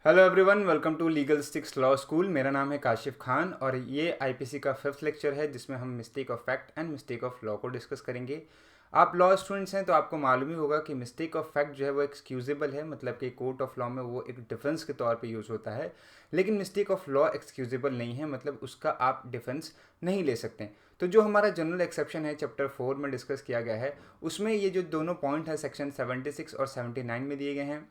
Hello everyone, welcome to legal sticks law school. मेरा नाम है काशिफ खान और ये आईपीसी का 5th लेक्चर है जिसमें हम mistake of fact and mistake of law को डिस्कस करेंगे। आप लॉ स्टूडेंट्स हैं तो आपको मालूम ही होगा कि मिस्टेक ऑफ फैक्ट जो है वो एक्सक्यूजेबल है, मतलब कि कोर्ट ऑफ लॉ में वो एक डिफेंस के तौर पे यूज़ होता है। लेकिन मिस्टेक ऑफ लॉ एक्सक्यूजेबल नहीं है, मतलब उसका आप डिफेंस नहीं ले सकते। तो जो हमारा जनरल एक्सेप्शन है चैप्टर 4 में डिस्कस किया गया है, उसमें ये जो दोनों पॉइंट है सेक्शन 76 और 79 में दिए गए हैं,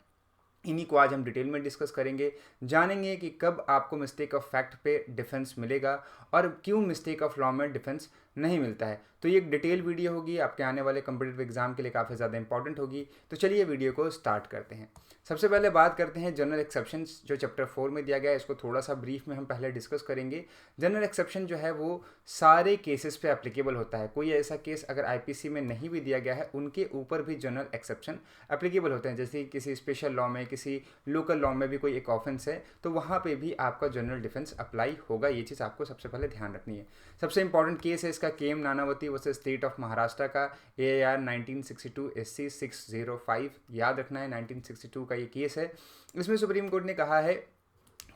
इन्हीं को आज हम डिटेल में डिस्कस करेंगे। जानेंगे कि कब आपको मिस्टेक ऑफ फैक्ट पे डिफेंस मिलेगा और क्यों मिस्टेक ऑफ लॉ में डिफेंस नहीं मिलता है। तो ये एक डिटेल वीडियो होगी, आपके आने वाले कॉम्पिटिटिव एग्जाम के लिए काफ़ी ज़्यादा इंपॉर्टेंट होगी। तो चलिए वीडियो को स्टार्ट करते हैं। सबसे पहले बात करते हैं जनरल एक्सेप्शंस जो चैप्टर 4 में दिया गया है। इसको थोड़ा सा ब्रीफ में हम पहले डिस्कस करेंगे। जनरल एक्सेप्शन जो है वो सारे केसेस पे एप्लीकेबल होता है। कोई ऐसा केस अगर आईपीसी में नहीं भी दिया गया है, उनके ऊपर भी जनरल एक्सेप्शन एप्लीकेबल होते हैं। जैसे किसी स्पेशल लॉ में, किसी लोकल लॉ में भी कोई एक ऑफेंस है तो वहाँ पे भी आपका जनरल डिफेंस अप्लाई होगा। ये चीज़ आपको सबसे पहले ध्यान रखनी है। सबसे इंपॉर्टेंट केस है इसका KM Nanavati versus state of Maharashtra का, AAR 1962 SC 605। याद रखना है, 1962 का ये केस है। इसमें सुप्रीम कोर्ट ने कहा है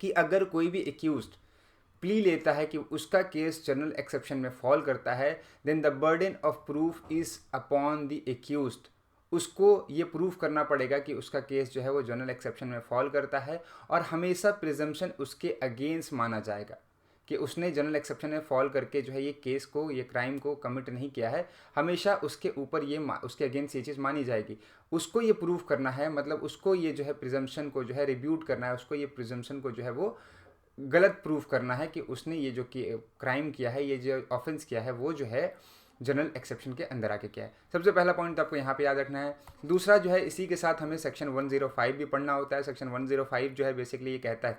कि अगर कोई भी एक्यूज्ड प्ली लेता है कि उसका केस जनरल एक्सेप्शन में फॉल करता है, then the burden of proof is upon the accused. उसको ये प्रूफ करना पड़ेगा कि उसका केस जो है वो जनरल एक्सेप्शन में फॉल करता है और हमेशा प्रिजम्पशन उसके अगेंस्ट माना जाएगा कि उसने जनरल एक्सेप्शन में फॉल करके जो है ये केस को, ये क्राइम को कमिट नहीं किया है। हमेशा उसके ऊपर ये उसके अगेंस्ट ये चीज़ मानी जाएगी। उसको ये प्रूफ करना है, मतलब उसको ये जो है प्रिजम्पशन को जो है रिब्यूट करना है, उसको ये प्रिजम्पशन को जो है वो गलत प्रूफ करना है कि उसने ये जो क्राइम किया है, ये जो ऑफेंस किया है, वो जो है जनरल एक्सेप्शन के अंदर आके किया है। सबसे पहला पॉइंट तो आपको यहाँ पे याद रखना है। दूसरा जो है, इसी के साथ हमें सेक्शन 105 भी पढ़ना होता है। सेक्शन 105 जो है बेसिकली ये कहता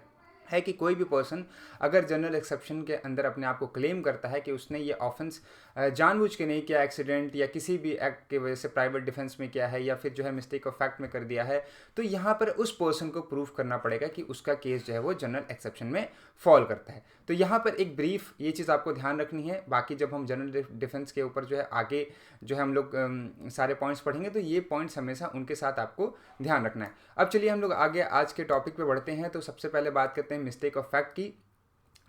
है कि कोई भी पर्सन अगर जनरल एक्सेप्शन के अंदर अपने आप को क्लेम करता है कि उसने ये ऑफेंस जानबूझ के नहीं किया, एक्सीडेंट या किसी भी एक्ट की वजह से प्राइवेट डिफेंस में किया है या फिर जो है मिस्टेक ऑफ फैक्ट में कर दिया है, तो यहाँ पर उस पर्सन को प्रूफ करना पड़ेगा कि उसका केस जो है वो जनरल एक्सेप्शन में फॉल करता है। तो यहाँ पर एक ब्रीफ ये चीज़ आपको ध्यान रखनी है। बाकी जब हम जनरल डिफेंस के ऊपर जो है आगे जो है हम लोग सारे पॉइंट्स पढ़ेंगे तो ये पॉइंट्स हमेशा उनके साथ आपको ध्यान रखना है। अब चलिए हम लोग आगे आज के टॉपिक पे बढ़ते हैं। तो सबसे पहले बात करते हैं मिस्टेक ऑफ फैक्ट की।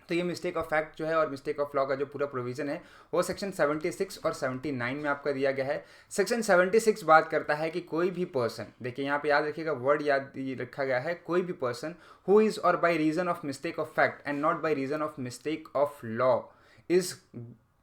तो ये मिस्टेक ऑफ फैक्ट जो है और मिस्टेक ऑफ लॉ का जो पूरा प्रोविजन है वो सेक्शन 76 और 79 में आपका दिया गया है। सेक्शन 76 बात करता है कि कोई भी पर्सन, देखिए यहाँ पे याद रखिएगा, वर्ड याद रखा गया है, कोई भी person who is or by reason of mistake of fact and not by reason of mistake of law is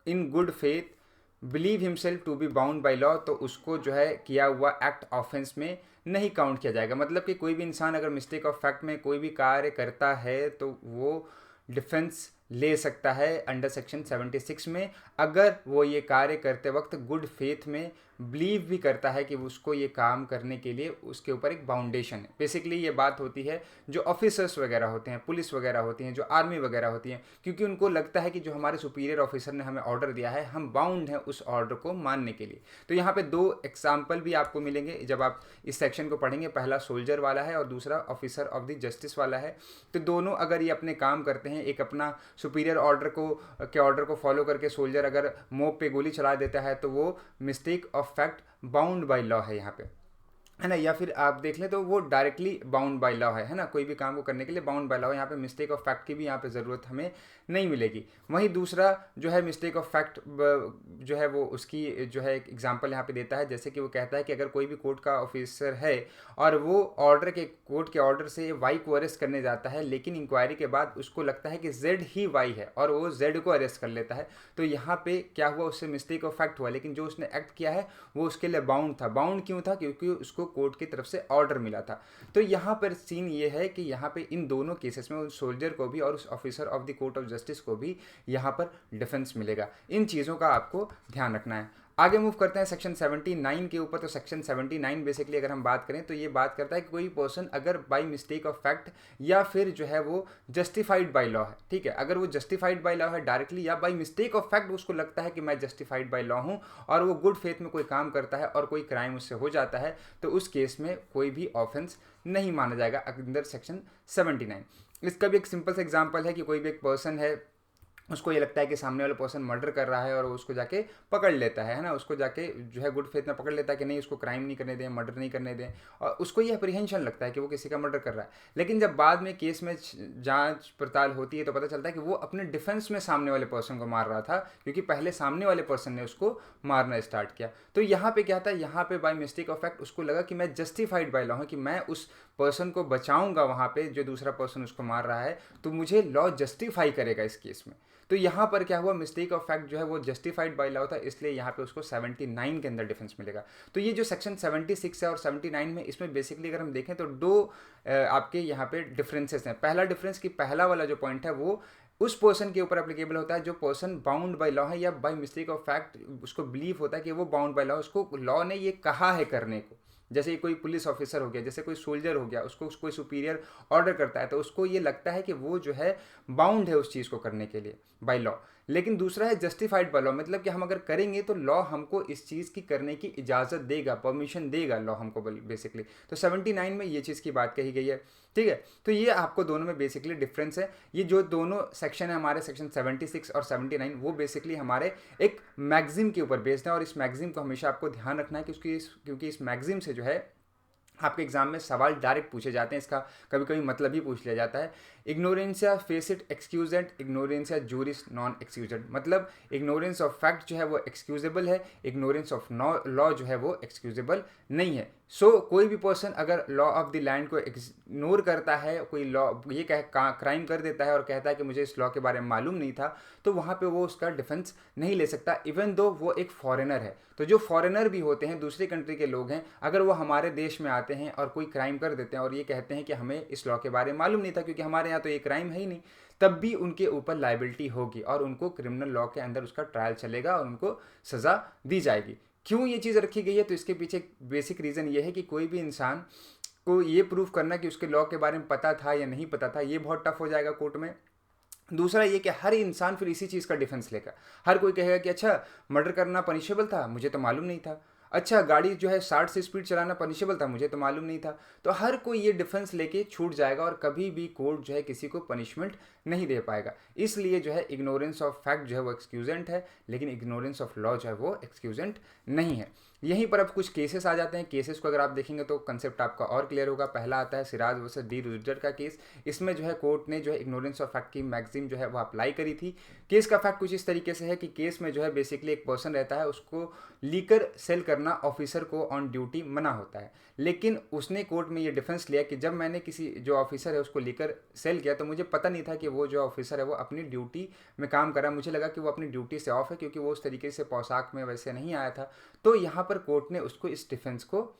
in good faith believe himself to be bound by law, तो उसको जो है किया हुआ एक्ट ऑफेंस में नहीं count किया जाएगा। मतलब कि कोई भी इंसान अगर मिस्टेक ऑफ फैक्ट में कोई भी कार्य करता है तो वो डिफेंस ले सकता है अंडर सेक्शन 76 में, अगर वो ये कार्य करते वक्त गुड फेथ में बिलीव भी करता है कि उसको ये काम करने के लिए उसके ऊपर एक बाउंडेशन है। बेसिकली ये बात होती है जो ऑफिसर्स वगैरह होते हैं, पुलिस वगैरह होती हैं, जो आर्मी वगैरह होती हैं, क्योंकि उनको लगता है कि जो हमारे सुपीरियर ऑफिसर ने हमें ऑर्डर दिया है, हम बाउंड हैं उस ऑर्डर को मानने के लिए। तो यहाँ पे दो एग्जाम्पल भी आपको मिलेंगे जब आप इस सेक्शन को पढ़ेंगे। पहला सोल्जर वाला है और दूसरा ऑफिसर ऑफ द जस्टिस वाला है। तो दोनों अगर ये अपने काम करते हैं, एक अपना सुपीरियर ऑर्डर को फॉलो करके सोल्जर अगर मोब पे गोली चला देता है तो वो mistake of fact bound by law है यहाँ पे, है ना। या फिर आप देख लें तो वो डायरेक्टली बाउंड बाय लॉ है ना। कोई भी काम को करने के लिए बाउंड बाय लॉ है। यहाँ पे मिस्टेक ऑफ फैक्ट की भी यहाँ पे ज़रूरत हमें नहीं मिलेगी। वहीं दूसरा जो है मिस्टेक ऑफ फैक्ट जो है वो उसकी जो है एक एग्जांपल यहाँ पे देता है। जैसे कि वो कहता है कि अगर कोई भी कोर्ट का ऑफिसर है और वो कोर्ट के ऑर्डर से वाई को अरेस्ट करने जाता है, लेकिन इंक्वायरी के बाद उसको लगता है कि जेड ही वाई है और वो जेड को अरेस्ट कर लेता है, तो यहाँ पे क्या हुआ, उससे मिस्टेक ऑफ फैक्ट हुआ। लेकिन जो उसने एक्ट किया है वो उसके लिए बाउंड था। बाउंड क्यों था? क्योंकि उसको कोर्ट की तरफ से ऑर्डर मिला था। तो यहाँ पर सीन ये है कि यहाँ पे इन दोनों केसेस में उस सोल्जर को भी और उस officer of the court of justice को भी यहाँ पर डिफेंस मिलेगा। इन चीज़ों का आपको ध्यान रखना है। आगे मूव करते हैं सेक्शन 79 के ऊपर। तो सेक्शन 79 बेसिकली अगर हम बात करें तो ये बात करता है कि कोई पर्सन अगर बाय मिस्टेक ऑफ फैक्ट या फिर जो है वो जस्टिफाइड बाय लॉ है, ठीक है, अगर वो जस्टिफाइड बाय लॉ है डायरेक्टली या बाय मिस्टेक ऑफ फैक्ट उसको लगता है कि मैं जस्टिफाइड बाय लॉ हूँ और वो गुड फेथ में कोई काम करता है और कोई क्राइम उससे हो जाता है, तो उस केस में कोई भी ऑफेंस नहीं माना जाएगा अंडर सेक्शन 79। इसका भी एक सिंपल सा एग्जाम्पल है कि कोई भी एक पर्सन है, उसको ये लगता है कि सामने वाला पर्सन मर्डर कर रहा है और वो उसको जाके पकड़ लेता है ना, उसको जाके जो है गुड फेथ में पकड़ लेता है कि नहीं उसको क्राइम नहीं करने दें, मर्डर नहीं करने दें, और उसको ये अप्रीहेंशन लगता है कि वो किसी का मर्डर कर रहा है। लेकिन जब बाद में केस में जांच पड़ताल होती है तो पता चलता है कि वो अपने डिफेंस में सामने वाले पर्सन को मार रहा था, क्योंकि पहले सामने वाले पर्सन ने उसको मारना स्टार्ट किया। तो यहाँ पे क्या था, यहाँ पे बाय मिस्टेक ऑफ फैक्ट उसको लगा कि मैं जस्टिफाइड बाय लॉ हूँ, कि मैं उस पर्सन को बचाऊंगा वहाँ पे जो दूसरा पर्सन उसको मार रहा है, तो मुझे लॉ जस्टिफाई करेगा इस केस में। तो यहाँ पर क्या हुआ, मिस्टेक ऑफ फैक्ट जो है वो जस्टिफाइड बाय लॉ था, इसलिए यहाँ पे उसको 79 के अंदर डिफेंस मिलेगा। तो ये जो सेक्शन 76 है और 79 में, इसमें बेसिकली अगर हम देखें तो दो आपके यहाँ पे डिफरेंसेस हैं। पहला डिफरेंस कि पहला वाला जो पॉइंट है वो उस पर्सन के ऊपर एप्लीकेबल होता है जो पर्सन बाउंड बाय लॉ है, या बाय मिस्टेक ऑफ फैक्ट उसको बिलीव होता है कि वो बाउंड बाय लॉ, उसको लॉ ने ये कहा है करने को। जैसे कोई पुलिस ऑफिसर हो गया, जैसे कोई सोल्जर हो गया, उसको कोई सुपीरियर ऑर्डर करता है तो उसको ये लगता है कि वो जो है बाउंड है उस चीज़ को करने के लिए बाय लॉ। लेकिन दूसरा है जस्टिफाइड बाय लॉ, मतलब कि हम अगर करेंगे तो लॉ हमको इस चीज़ की करने की इजाज़त देगा, परमिशन देगा लॉ हमको बेसिकली। तो 79 में ये चीज़ की बात कही गई है, ठीक है। तो ये आपको दोनों में बेसिकली डिफरेंस है। ये जो दोनों सेक्शन है हमारे, सेक्शन 76 और 79, वो बेसिकली हमारे एक मैगजिम के ऊपर बेस्ड है, और इस मैगजिम को हमेशा आपको ध्यान रखना है क्योंकि इस मैगजिम से जो है आपके एग्जाम में सवाल डायरेक्ट पूछे जाते हैं, इसका कभी कभी मतलब ही पूछ लिया जाता है। इग्नोरेंसिया फेसिट एक्सक्यूजेंट, इग्नोरेंसिया जूरिस नॉन एक्सक्यूजेंट, मतलब इग्नोरेंस ऑफ फैक्ट जो है वो एक्सक्यूजेबल है, इग्नोरेंस ऑफ लॉ जो है वो एक्सक्यूजेबल नहीं है। कोई भी पर्सन अगर लॉ ऑफ द लैंड को इग्नोर करता है, कोई लॉ ये क्राइम कर देता है और कहता है कि मुझे इस लॉ के बारे में मालूम नहीं था, तो वहाँ पे वो उसका डिफेंस नहीं ले सकता, इवन दो वो एक फॉरेनर है। तो जो फॉरेनर भी होते हैं, दूसरी कंट्री के लोग हैं, अगर वो हमारे देश में आते हैं और कोई क्राइम कर देते हैं और ये कहते हैं कि हमें इस लॉ के बारे में मालूम नहीं था क्योंकि हमारे यहाँ तो ये क्राइम है ही नहीं, तब भी उनके ऊपर लाइबिलिटी होगी और उनको क्रिमिनल लॉ के अंदर उसका ट्रायल चलेगा और उनको सज़ा दी जाएगी। क्यों ये चीज़ रखी गई है, तो इसके पीछे बेसिक रीज़न ये है कि कोई भी इंसान को ये प्रूव करना कि उसके लॉ के बारे में पता था या नहीं पता था, ये बहुत टफ हो जाएगा कोर्ट में। दूसरा ये कि हर इंसान फिर इसी चीज़ का डिफेंस लेगा। हर कोई कहेगा कि अच्छा मर्डर करना पनिशेबल था, मुझे तो मालूम नहीं था। अच्छा गाड़ी जो है 60 से स्पीड चलाना पनिशेबल था, मुझे तो मालूम नहीं था। तो हर कोई ये डिफेंस लेके छूट जाएगा और कभी भी कोर्ट जो है किसी को पनिशमेंट नहीं दे पाएगा। इसलिए जो है इग्नोरेंस ऑफ फैक्ट जो है वो एक्सक्यूजेंट है, लेकिन इग्नोरेंस ऑफ लॉ जो है वो एक्सक्यूजेंट नहीं है। यहीं पर अब कुछ केसेस आ जाते हैं। केसेस को अगर आप देखेंगे तो कंसेप्ट आपका और क्लियर होगा। पहला आता है सिराज वर्सेस डी रुजर का केस। इसमें जो है कोर्ट ने जो है इग्नोरेंस ऑफ फैक्ट की मैक्सिम जो है वो अप्लाई करी थी। केस का फैक्ट कुछ इस तरीके से है कि केस में जो है बेसिकली एक पर्सन रहता है, उसको लीकर सेल करना ऑफिसर को ऑन ड्यूटी मना होता है, लेकिन उसने कोर्ट में ये डिफेंस लिया कि जब मैंने किसी जो ऑफिसर है उसको लीकर सेल किया तो मुझे पता नहीं था कि वो जो ऑफिसर है वो अपनी ड्यूटी में काम कर रहा है, मुझे लगा कि वो अपनी ड्यूटी से ऑफ है क्योंकि वो उस तरीके से पोशाक में वैसे नहीं आया था। तो यहाँ पर कोर्ट ने उसको इस डिफेंस को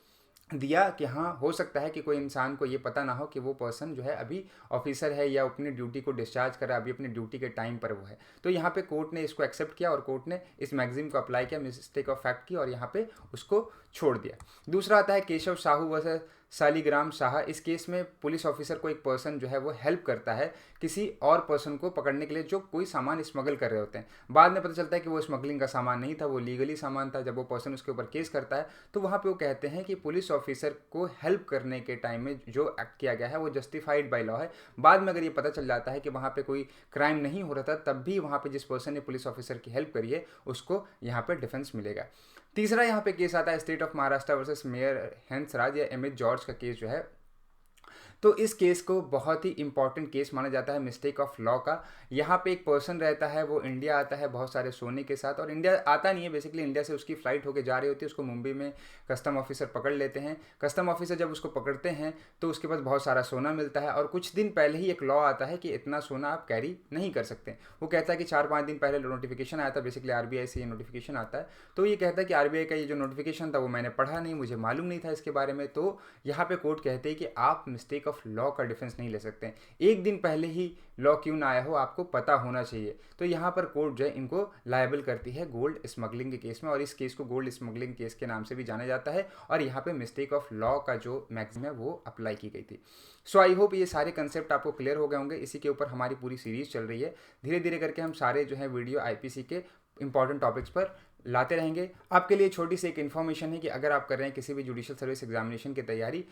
दिया कि हाँ हो सकता है कि कोई इंसान को ये पता ना हो कि वो पर्सन जो है अभी ऑफिसर है या अपनी ड्यूटी को डिस्चार्ज कर रहा है, अभी अपनी ड्यूटी के टाइम पर वो है। तो यहाँ पे कोर्ट ने इसको एक्सेप्ट किया और कोर्ट ने इस मैगजीम को अप्लाई किया, मिस्टेक ऑफ फैक्ट की, और यहाँ पे उसको छोड़ दिया। दूसरा आता है केशव साहू वर्सेस शालिग्राम शाह। इस केस में पुलिस ऑफिसर को एक पर्सन जो है वो हेल्प करता है किसी और पर्सन को पकड़ने के लिए जो कोई सामान स्मगल कर रहे होते हैं। बाद में पता चलता है कि वो स्मगलिंग का सामान नहीं था, वो लीगली सामान था। जब वो पर्सन उसके ऊपर केस करता है तो वहाँ पे वो कहते हैं कि पुलिस ऑफिसर को हेल्प करने के टाइम में जो एक्ट किया गया है वो जस्टिफाइड बाय लॉ है। बाद में अगर ये पता चल जाता है कि वहाँ पे कोई क्राइम नहीं हो रहा था, तब भी वहाँ पे जिस पर्सन ने पुलिस ऑफिसर की हेल्प करी है उसको यहाँ पे डिफेंस मिलेगा। तीसरा यहाँ पे केस आता है state of Maharashtra versus mayor Hansraj या एम एच जॉर्ज का केस जो है। तो इस केस को बहुत ही इंपॉर्टेंट केस माना जाता है मिस्टेक ऑफ लॉ का। यहाँ पे एक पर्सन रहता है, वो इंडिया आता है बहुत सारे सोने के साथ, और इंडिया आता नहीं है बेसिकली, इंडिया से उसकी फ़्लाइट होके जा रही होती है। उसको मुंबई में कस्टम ऑफिसर पकड़ लेते हैं। कस्टम ऑफिसर जब उसको पकड़ते हैं तो उसके पास बहुत सारा सोना मिलता है, और कुछ दिन पहले ही एक लॉ आता है कि इतना सोना आप कैरी नहीं कर सकते। वो कहता है कि 4-5 दिन पहले नोटिफिकेशन आया था, बेसिकली आरबीआई से ये नोटिफिकेशन आता है। तो ये कहता है कि आरबीआई का ये जो नोटिफिकेशन था वो मैंने पढ़ा नहीं, मुझे मालूम नहीं था इसके बारे में। तो यहाँ पे कोर्ट कहते हैं कि आप मिस्टेक ऑफ लॉ का डिफेंस नहीं ले सकते। एक दिन पहले ही लॉ क्यों ना आया हो आपको पता होना चाहिए। तो यहाँ पर कोर्ट जो है इनको लायबल करती है गोल्ड स्मगलिंग के केस में, और इस केस को गोल्ड स्मगलिंग केस के नाम से भी जाना जाता है। और यहाँ पे मिस्टेक ऑफ लॉ का जो मैक्सिमम है वो अप्लाई की गई थी। सो आई होप ये सारे कंसेप्ट आपको क्लियर हो गए होंगे। इसी के ऊपर हमारी पूरी सीरीज चल रही है। धीरे धीरे करके हम सारे जो है वीडियो आईपीसी के इंपॉर्टेंट टॉपिक्स पर लाते रहेंगे। आपके लिए छोटी सी एक इन्फॉर्मेशन है कि अगर आप कर रहे हैं किसी भी जुडिशियल सर्विस एग्जामिनेशन की तैयारी,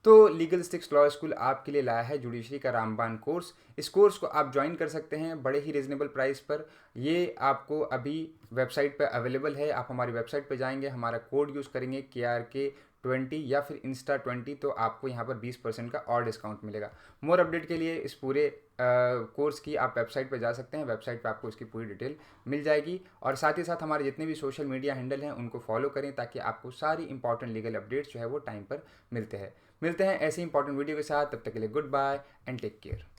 तो लीगल स्टिक्स लॉ स्कूल आपके लिए लाया है जुडिशरी का रामबान कोर्स। इस कोर्स को आप ज्वाइन कर सकते हैं बड़े ही रिजनेबल प्राइस पर। ये आपको अभी वेबसाइट पर अवेलेबल है। आप हमारी वेबसाइट पर जाएंगे, हमारा कोड यूज़ करेंगे KRK20 या फिर Insta20, तो आपको यहाँ पर 20% का और डिस्काउंट मिलेगा। मोर अपडेट के लिए इस पूरे कोर्स की आप वेबसाइट पर जा सकते हैं। वेबसाइट पर आपको इसकी पूरी डिटेल मिल जाएगी। और साथ ही साथ हमारे जितने भी सोशल मीडिया हैंडल हैं उनको फॉलो करें, ताकि आपको सारी इंपॉर्टेंट लीगल अपडेट्स जो है वो टाइम पर मिलते हैं। मिलते हैं ऐसी इंपॉर्टेंट वीडियो के साथ। तब तक के लिए good bye and take care.